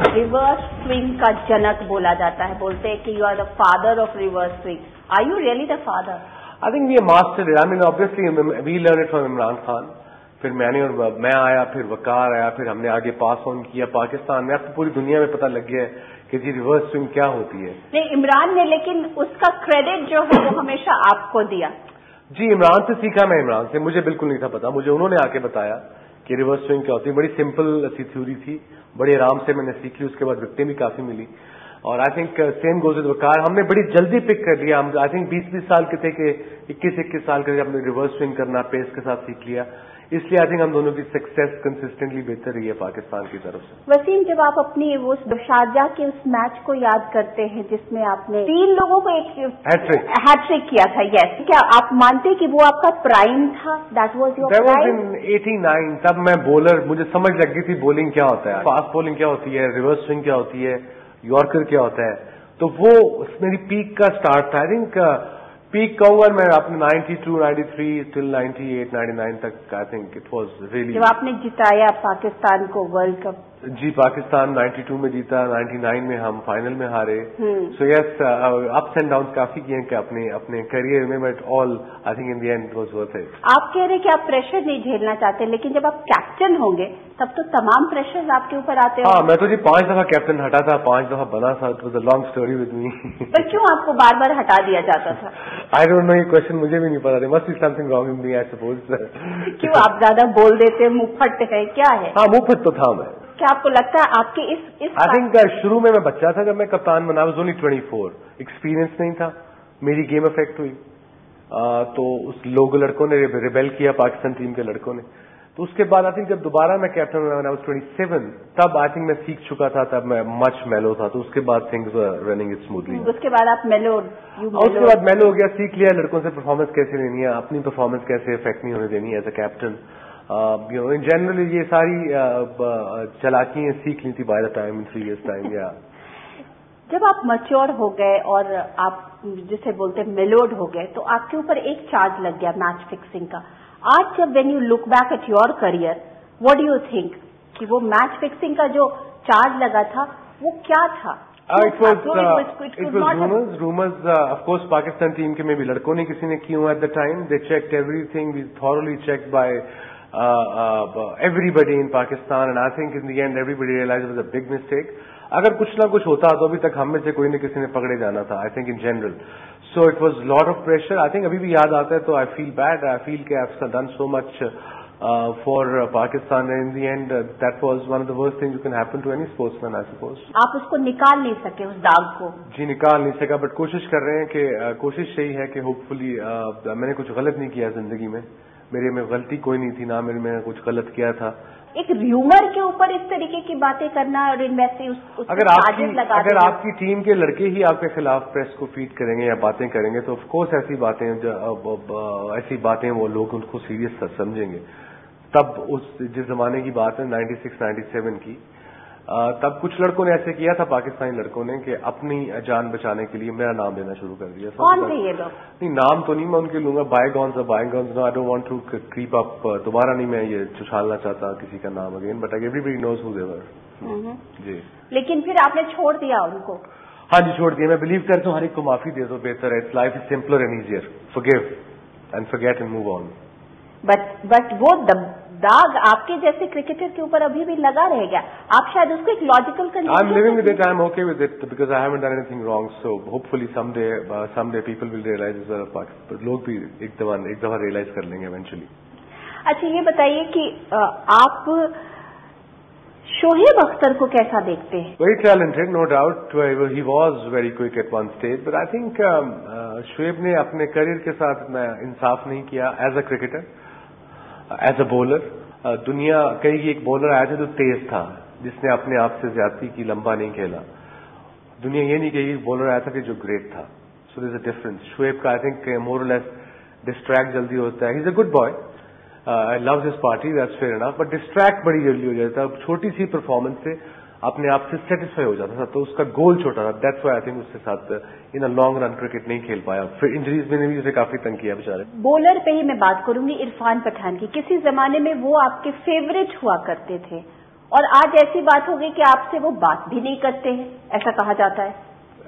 Reverse swing का जनक बोला जाता है, बोलते हैं कि you are the father of reverse swing. Are you really the father? I think we mastered it. I mean obviously we learn it from Imran Khan, फिर मैं आया, फिर वकार आया, फिर हमने आगे पास ऑन किया पाकिस्तान में. अब तो पूरी दुनिया में पता लग गया है कि जी रिवर्स स्विंग क्या होती है. नहीं, इमरान ने लेकिन उसका क्रेडिट जो है वो हमेशा आपको दिया. जी, इमरान से सीखा मैं. इमरान से मुझे बिल्कुल नहीं था पता, मुझे उन्होंने आके बताया कि रिवर्स स्विंग क्या होती है. बड़ी सिंपल सी थ्योरी थी, बड़े आराम से मैंने सीखी. उसके बाद विकटें भी काफी मिली. और I think same goes with Waqar. हमने बड़ी जल्दी पिक कर लिया. हम आई थिंक 20-20 साल के थे कि 21-21 साल के हमने रिवर्स स्विंग करना पेस के साथ सीख लिया. इसलिए आई थिंक हम दोनों की सक्सेस कंसिस्टेंटली बेहतर रही है पाकिस्तान की तरफ से. वसीम, जब आप अपनी वो शारजाह के उस मैच को याद करते हैं जिसमें आपने 3 लोगों को एक हैट्रिक किया था, यस, क्या आप मानते कि वो आपका प्राइम था? That was your prime. 89. तब मैं बॉलर, मुझे समझ लग गई थी बॉलिंग क्या होता है, फास्ट बॉलिंग क्या होती है, रिवर्स स्विंग क्या होती है, यॉर्कर क्या होता है. तो वो मेरी पीक का स्टार्ट था. आई थिंक पीक कहूंगा मैं अपने 92, 93 टिल 98, 99 तक. I think it was really. जब आपने जिताया पाकिस्तान को वर्ल्ड कप. जी, पाकिस्तान 92 में जीता, 99 में हम फाइनल में हारे. So yes, ups and downs काफी किए हैं अपने करियर में, but all I think in the end it was worth it. आप कह रहे हैं कि आप प्रेशर नहीं झेलना चाहते, लेकिन जब आप कैप्टन होंगे तब तो तमाम प्रेशर आपके ऊपर आते हैं. हाँ, मैं तो जी 5 दफा कैप्टन हटा था, 5 दफा बना था. It was a long story with me. पर क्यों आपको बार बार हटा दिया जाता था? आई डोंट नो, ये क्वेश्चन मुझे भी नहीं पता. There must be something wrong with me, I suppose. क्यों आप ज्यादा बोल देते, मुंहफट है, क्या है? हाँ, मुंहफट तो था मैं. क्या आपको लगता है आपके इस आई थिंक शुरू में मैं बच्चा था जब मैं कप्तान बना. Was only 24. एक्सपीरियंस नहीं था. मेरी गेम अफेक्ट हुई. तो उस लोग लड़कों ने रिबेल किया, पाकिस्तान टीम के लड़कों ने. तो उसके बाद आई थिंक जब दोबारा मैं कैप्टन बना, आई वाज 27, तब आई थिंक मैं सीख चुका था. तब मैं मच मेलो था. तो उसके बाद थिंग्स वर रनिंग स्मूथली. उसके बाद आप मेलो. उसके बाद मेलो हो गया, सीख लिया लड़कों से परफॉर्मेंस कैसे लेनी है, अपनी परफॉर्मेंस कैसे इफेक्ट नहीं होने देनी as a captain. In general ये सारी चालाकियां सीख ली थी by the time, in 3 years time. या जब आप मैच्योर हो गए और आप जिसे बोलते हैं मेलोड हो गए, तो आपके ऊपर एक चार्ज लग गया मैच फिक्सिंग का. आज जब when you look back at your career, what do you think कि वो मैच फिक्सिंग का जो चार्ज लगा था वो क्या था? It was rumors. Of course, Pakistan team के में भी लड़कों ने किसी ने की हुआ at the time. They checked everything. We thoroughly checked by everybody in Pakistan, and I think in the end everybody realized it was a big mistake. अगर कुछ ना कुछ होता तो अभी तक हम में से कोई न किसी ने पकड़े जाना था. I think in general. So it was lot of pressure. I think अभी भी याद आता है तो I feel bad. I feel कि I've done so much for Pakistan, and in the end that was one of the worst things you can happen to any sportsman, I suppose. आप उसको निकाल नहीं सके उस दाग को. जी, निकाल नहीं सका, बट कोशिश कर रहे हैं कि कोशिश यही है कि होपफुली मैंने कुछ गलत नहीं किया जिंदगी में. मेरे में गलती कोई नहीं थी, ना मेरे में कुछ गलत किया था. एक र्यूमर के ऊपर इस तरीके की बातें करना और इनमें अगर आपकी टीम के लड़के ही आपके खिलाफ प्रेस को फीड करेंगे या बातें करेंगे तो ऑफकोर्स ऐसी बातें वो लोग उनको सीरियस समझेंगे. तब जिस जमाने की बात है 96-97 की, तब कुछ लड़कों ने ऐसे किया था, पाकिस्तानी लड़कों ने, कि अपनी जान बचाने के लिए मेरा नाम लेना शुरू कर दिया. कौन थे ये लोग? नहीं, नाम तो नहीं मैं उनके लूंगा. Bygones no, I don't want to creep up. दोबारा नहीं मैं ये उछालना चाहता किसी का नाम again, but everybody knows who they were. जी. लेकिन फिर आपने छोड़ दिया उनको? हाँ जी, छोड़ दिया. मैं बिलीव करता हूँ हर एक को माफी दे दो, बेहतर है. Life is simpler and easier. Forgive and forget and move on. But वो दाग आपके जैसे क्रिकेटर के ऊपर अभी भी लगा रह गया. आप शायद उसको एक logical condition. I am living with it. I am okay with it because I haven't done anything wrong. So hopefully someday people will realise. लोग भी एक दफा रियलाइज कर लेंगे इवेंचुअली. अच्छा, ये बताइए कि आप शोएब अख्तर को कैसा देखते हैं? Very talented, no doubt. He was very quick at one stage, but I think Shoaib ने अपने करियर के साथ इंसाफ नहीं किया as a cricketer, as a bowler. दुनिया कई एक बॉलर आया था जो तेज था, जिसने अपने आप से ज्यादती की, लंबा नहीं खेला. दुनिया ये नहीं कहेगी बॉलर आया था कि जो ग्रेट था. So there is a difference. Shoaib का आई थिंक मोर और लेस डिस्ट्रैक्ट जल्दी होता है. He is a good boy, loves his party, that's fair enough, but distract बड़ी जल्दी हो जाता है. छोटी सी परफॉर्मेंस से अपने आप से सेटिस्फाई हो जाता था, तो उसका गोल छोटा था. दैट्स व्हाई आई थिंक उसके साथ इन अ लॉन्ग रन क्रिकेट नहीं खेल पाया. फिर इंजरीज में भी उसे काफी तंग किया बेचारे. बॉलर पे ही मैं बात करूंगी इरफान पठान की. किसी जमाने में वो आपके फेवरेट हुआ करते थे और आज ऐसी बात हो गई कि आपसे वो बात भी नहीं करते हैं, ऐसा कहा जाता है.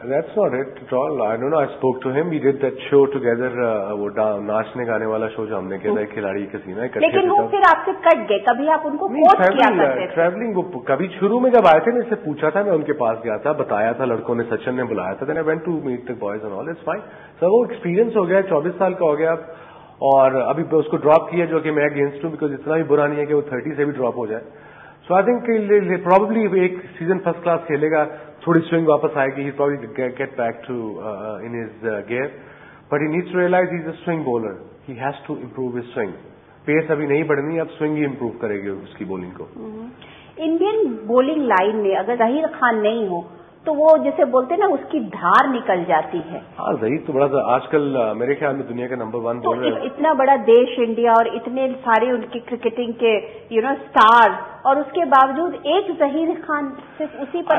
That's not it at all. I don't know. I spoke to him. We did that show together. वो नाचने गाने वाला शो जो हमने किया था, खिलाड़ी कसीना. लेकिन वो फिर आपसे कट गए. कभी आप उनको कोच किया करते थे? ट्रैवलिंग वो कभी शुरू में जब आए थे मैं इससे पूछा था, मैं उनके पास गया था, बताया था, लड़कों ने, सचिन ने बुलाया था. Then I went to meet the boys and all. It's fine. So वो एक्सपीरियंस हो गया, 24 साल का हो गया अब, और अभी उसको ड्रॉप किया, जो कि मैं अगेंस्ट हूँ, बिकॉज इतना भी बुरा नहीं है कि वो 30 से भी ड्रॉप हो जाए. So I think probably एक सीजन फर्स्ट क्लास खेलेगा, थोड़ी स्विंग वापस आएगी, he probably get back to in his gear, but he needs to realize he's a swing bowler. He has to improve his swing. Pace अभी नहीं बढ़नी, अब swing ही improve करेगी उसकी बॉलिंग को. इंडियन बॉलिंग लाइन में अगर जहीर खान नहीं हो तो वो जैसे बोलते हैं ना, उसकी धार निकल जाती है. हाँ, जहीर तो बड़ा आजकल मेरे ख्याल में दुनिया का नंबर 1 बॉलर है. इतना बड़ा देश इंडिया और इतने सारे उनके क्रिकेटिंग के स्टार्स, और उसके बावजूद एक जहीर खान सिर्फ उसी पर.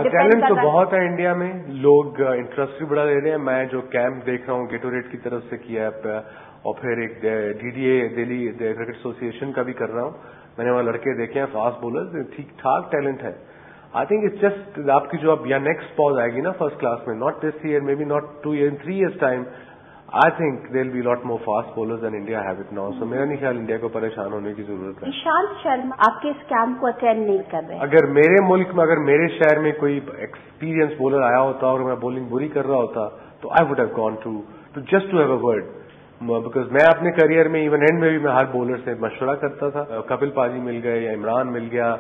टैलेंट तो बहुत है इंडिया में, लोग इंटरेस्ट भी बड़ा ले रहे हैं. मैं जो कैंप देख रहा हूँ गेटोरेट की तरफ से किया है, और फिर एक DDA दिल्ली क्रिकेट एसोसिएशन का भी कर रहा हूँ. मैंने वहाँ लड़के देखे हैं फास्ट बॉलर, ठीक ठाक टैलेंट है. आई थिंक इट्स जस्ट आपकी जो अब या नेक्स्ट पॉज आएगी ना फर्स्ट क्लास में, not this year, maybe not 2 years, 3 years time, I think there will be lot more fast bowlers than India have it now. So मेरा नहीं ख्याल इंडिया को परेशान होने की जरूरत है. ईशांत शर्मा आपके इस कैंप को अटेंड नहीं कर रहे. अगर मेरे मुल्क में, अगर मेरे शहर में कोई एक्सपीरियंस बॉलर आया होता और मैं बॉलिंग बुरी कर रहा होता, तो I would have gone to just to have a word, because मैं अपने करियर में इवन एंड में भी मैं हर बॉलर से मशवरा करता था. कपिल पाजी मिल गए, या इमरान मिल गया,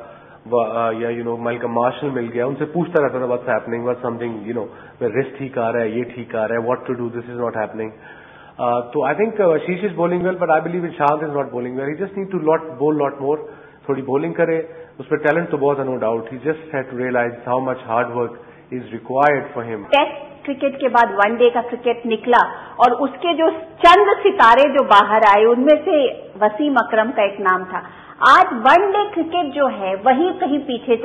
या मलकम मार्शल मिल गया, उनसे पूछता रहता था what's happening, what's something, wrist ठीक आ रहा है, ये ठीक आ रहा है, what to do, this is not happening. तो आई थिंक शीश is bowling well, but I believe Ishant is not bowling well. He just need to bowl lot more, थोड़ी बॉलिंग करे. उस पर टैलेंट तो बहुत है, no doubt. He just had to realise how much hard work is required for him. Test cricket के बाद one day का क्रिकेट निकला, और उसके जो चंद सितारे जो बाहर आए उनमें से वसीम अकरम का एक नाम था. आज वनडे क्रिकेट जो है वही कहीं पीछे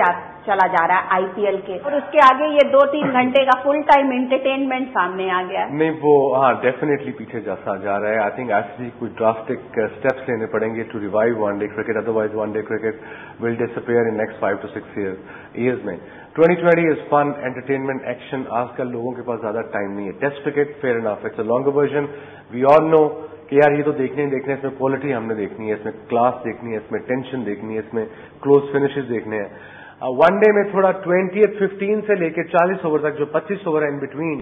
चला जा रहा है IPL के, और उसके आगे ये 2-3 घंटे का फुल टाइम एंटरटेनमेंट सामने आ गया. नहीं, वो हाँ डेफिनेटली पीछे जा रहा है. आई थिंक एक्चुअली कोई ड्रास्टिक स्टेप्स लेने पड़ेंगे to revive one day cricket, otherwise one day cricket will disappear in next 5 to 6 years में. 2020 इज फन, एंटरटेनमेंट, एक्शन. आजकल लोगों के पास ज्यादा टाइम नहीं है. Test cricket fair enough, it's a longer version. We all know कि यार ये तो देखने ही देखने, इसमें क्वालिटी हमने देखनी है, इसमें क्लास देखनी है, इसमें टेंशन देखनी है, इसमें क्लोज फिनिशेस देखने हैं. वनडे में थोड़ा 15 से लेके 40 ओवर तक, जो 25 ओवर है इन बिटवीन,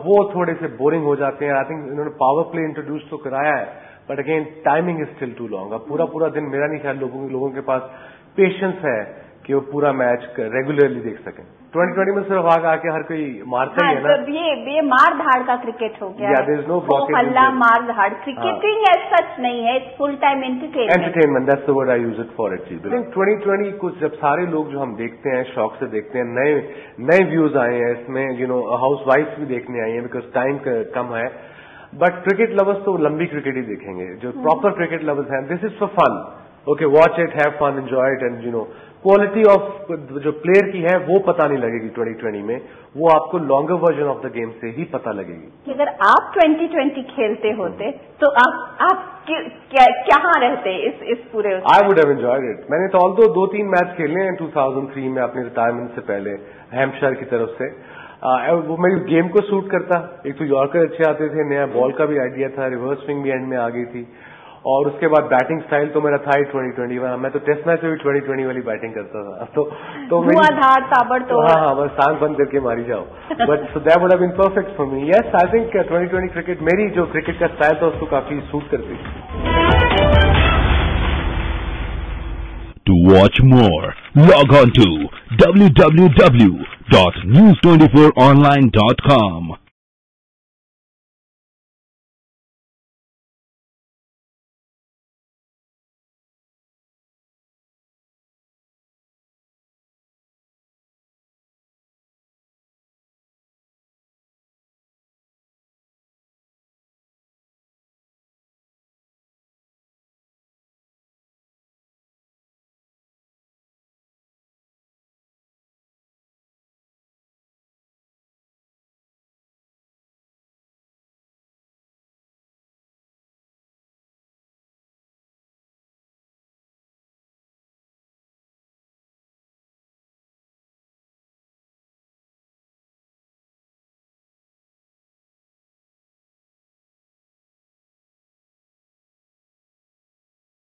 वो थोड़े से बोरिंग हो जाते हैं. आई थिंक इन्होंने पावर प्ले इंट्रोड्यूस तो कराया है, but again timing is still too long. अब पूरा दिन मेरा नहीं ख्याल लोगों के पास पेशेंस है कि वो पूरा मैच रेगुलरली देख सकें. 2020 में सिर्फ आके हर कोई मारता ही है ना. ये मार धाड़ का क्रिकेट हो गया. There is no blockage. हल्ला मार धाड़ क्रिकेटिंग एज सच नहीं है, it's full time entertainment. That's the word I use it for it. I think 2020 कुछ जब सारे लोग जो हम देखते हैं शौक से देखते हैं, नए व्यूज आए हैं इसमें, हाउस वाइफ भी देखने आई है बिकॉज टाइम कम है. बट क्रिकेट लवर्स तो लंबी क्रिकेट ही देखेंगे. जो प्रॉपर क्रिकेट लवर्स हैं, this is for fun. Okay, watch it, have fun, enjoy it, and quality of जो प्लेयर की है वो पता नहीं लगेगी 2020 में, वो आपको longer version of the game से ही पता लगेगी. अगर आप 2020 खेलते होते तो आप कहाँ रहते इस पूरे? आई वुड हैव एंजॉयड इट. मैंने तो ऑल्दो 2-3 मैच खेले हैं 2003 में अपने रिटायरमेंट से पहले हैम्पशायर की तरफ से. वो मेरी गेम को सूट करता. एक तो यॉर्कर अच्छे आते थे, नया बॉल का भी आइडिया था, रिवर्स स्विंग भी एंड में आ गई थी, और उसके बाद बैटिंग स्टाइल तो मेरा था ही 2020 में. मैं तो टेस्ट मैच में भी 2020 वाली बैटिंग करता था. तो धुआंधार ताबड़तोड़. हाँ, बस सांस बंद करके मारी जाओ. But so that would have been perfect for me. Yes, I think 2020 cricket मेरी जो क्रिकेट का स्टाइल था उसको काफी सूट करती. To watch more, log on to www.news24online.com.